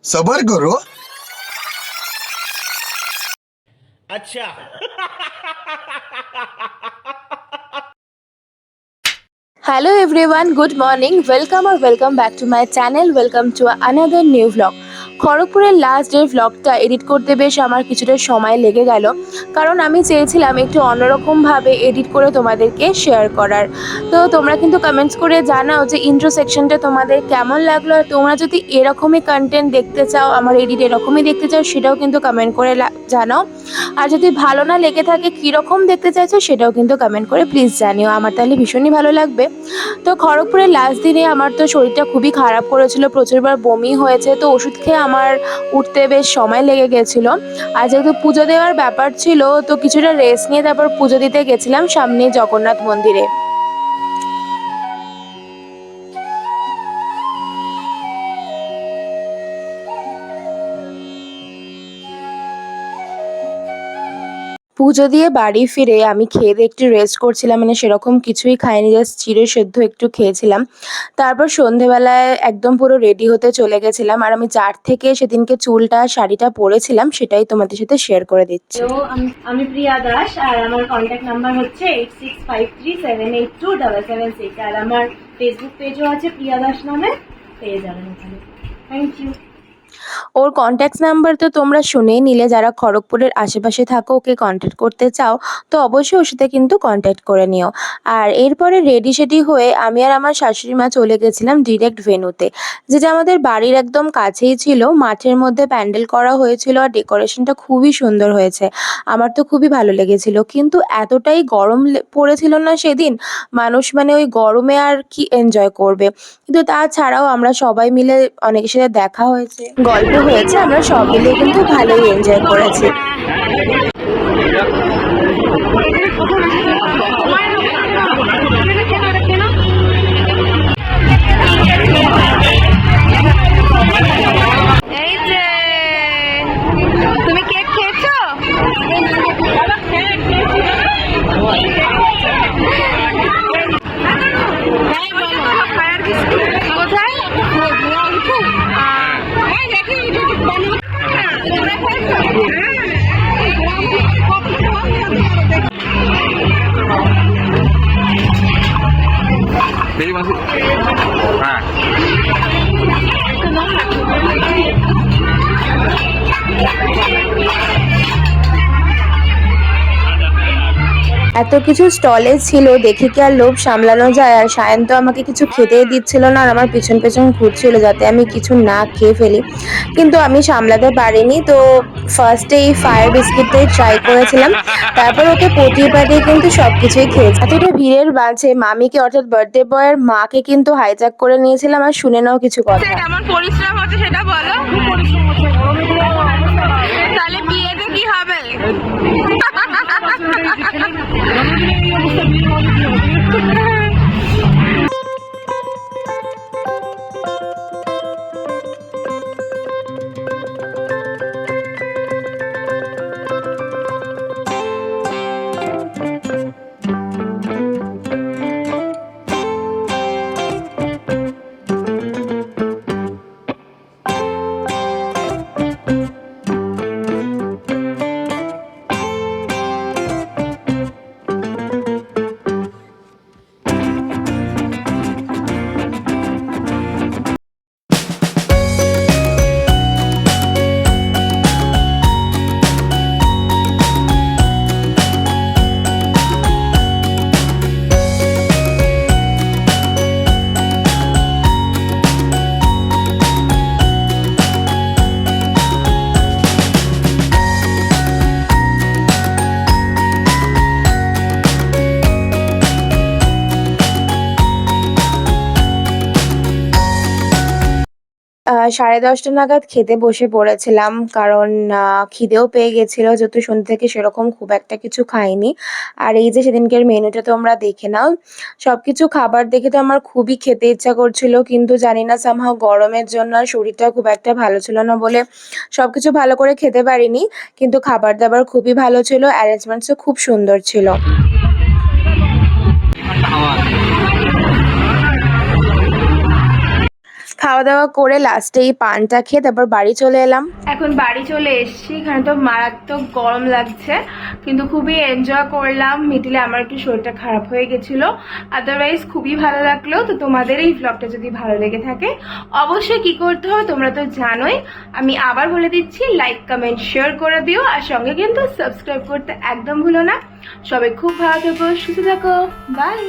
सबर करो। अच्छा। Hello everyone, good morning. Welcome back to my channel. Welcome to another new vlog. খড়গপুরের last day ভ্লগটা edit করতে বেশ আমার কিছুটা সময় লেগে গেল, কারণ আমি চেয়েছিলাম একটু অন্যরকমভাবে এডিট করে তোমাদেরকে শেয়ার করার। তো তোমরা কিন্তু কমেন্টস করে জানাও যে ইন্ট্রো সেকশনটা তোমাদের কেমন লাগলো, আর তোমরা যদি এরকমই কন্টেন্ট দেখতে চাও, আমার এডিট এরকমই দেখতে চাও, সেটাও কিন্তু কমেন্ট করে জানাও। আর যদি ভালো না লেগে থাকে, কীরকম দেখতে চাইছো সেটাও কিন্তু কমেন্ট করে প্লিজ জানিও, আমার তাহলে ভীষণই ভালো লাগবে। তো খড়গপুরের লাস্ট দিনে আমার তো শরীরটা খুবই খারাপ করেছিল, প্রচুরবার বমি হয়েছে, তো ওষুধ খেয়ে আমার উঠতে বেশ সময় লেগে গেছিলো। আর যেহেতু পুজো দেওয়ার ব্যাপার ছিল, তো কিছুটা রেস্ট নিয়ে তারপর পুজো দিতে গেছিলাম সামনে জগন্নাথ মন্দিরে। পুজো দিয়ে বাড়ি ফিরে আমি খেয়ে দিয়ে একটু রেস্ট করছিলাম, মানে সেরকম কিছুই খাইনি, জাস্ট চিড়ে সেদ্ধ একটু খেয়েছিলাম। তারপর সন্ধেবেলায় একদম পুরো রেডি হতে চলে গেছিলাম, আর আমি যার থেকে সেদিনকে চুলটা শাড়িটা পরেছিলাম সেটাই তোমাদের সাথে শেয়ার করে দিচ্ছি। আমি প্রিয়া দাস, আর আমার কন্ট্যাক্ট নাম্বার হচ্ছে 8653782776, আর আমার ফেসবুক পেজও আছে প্রিয়া দাস নামে, পেয়ে যাবেন ওখানে। Thank you. ওর কন্ট্যাক্ট নাম্বার তো তোমরা শুনেই নিলে, যারা খড়গপুরের আশেপাশে থাকো, ওকে কন্ট্যাক্ট করতে চাও তো অবশ্যই ওর সাথে কিন্তু কন্ট্যাক্ট করে নিও। আর এরপরে রেডি সেডি হয়ে আমি আর আমার শাশুড়ি মা চলে গেছিলাম ডিরেক্ট ভেন্যুতে, যেটা আমাদের বাড়ির একদম কাছেই ছিল। মাঠের মধ্যে প্যান্ডেল করা হয়েছিল, আর ডেকোরেশনটা খুবই সুন্দর হয়েছে, আমার তো খুবই ভালো লেগেছিল। কিন্তু এতটাই গরম পড়েছিল না সেদিন, মানুষ মানে ওই গরমে আর কি এনজয় করবে। কিন্তু তাছাড়াও আমরা সবাই মিলে অনেকের সাথে দেখা হয়েছে, গল্প হয়েছে, আমরা সব মিলে কিন্তু ভালোই এনজয় করেছি। এই যে তুমি কেক খেয়েছো? কোথায়? এত কিছু স্টলে ছিল, দেখে কি আর লোভ সামলানো যায়। আর সায়ন তো আমাকে কিছু খেতেই দিচ্ছিল না, আর আমার পিছন পেছন ঘুরছিল যাতে আমি কিছু না খেয়ে ফেলি, কিন্তু আমি সামলাতে পারিনি। তো ফার্স্টে এই ফায়ার বিস্কিটটাই ট্রাই করেছিলাম, তারপর ওকে পটিয়ে পাঠিয়ে কিন্তু সব কিছুই খেয়েছি। এতটা ভিড়ের মাঝে মামিকে অর্থাৎ বার্থডে বয়ের মাকে কিন্তু হাইজ্যাক করে নিয়েছিলাম, আর শুনে নাও কিছু কথা। কেমন পরিশ্রম হচ্ছে সেটা বলো। তাহলে বিয়েতে কি হবে? সাড়ে 10টা নাগাদ খেতে বসে পড়েছিলাম, কারণ খিদেও পেয়ে গেছিলো, যেহেতু সন্ধ্যে থেকে সেরকম খুব একটা কিছু খাইনি। আর এই যে সেদিনকের মেনুটা তোমরা দেখে নাও, সবকিছু খাবার দেখে তো আমার খুবই খেতে ইচ্ছা করছিল, কিন্তু জানি না সামহাও গরমের জন্য আর শরীরটা খুব একটা ভালো ছিল না বলে সবকিছু ভালো করে খেতে পারিনি। কিন্তু খাবার দাবার খুবই ভালো ছিল, অ্যারেঞ্জমেন্টসও খুব সুন্দর ছিল। খাওয়া দাওয়া করে লাস্টে এই পানটা খেয়ে তারপর বাড়ি চলে এলাম। এখন বাড়ি চলে এসেছি, এখানে তো মারাত্মক গরম লাগছে কিন্তু খুবই এনজয় করলাম। মিডিলে আমার একটু শরীরটা খারাপ হয়ে গেছিল, আদারওয়াইজ খুবই ভালো লাগলো। তো তোমাদের এই ব্লগটা যদি ভালো লেগে থাকে অবশ্যই কি করতে হবে তোমরা তো জানোই, আমি আবার বলে দিচ্ছি, লাইক কমেন্ট শেয়ার করে দিও, আর সঙ্গে কিন্তু সাবস্ক্রাইব করতে একদম ভুলো না। সবাই খুব ভালো থেকো, সুস্থ থাকো, বাই।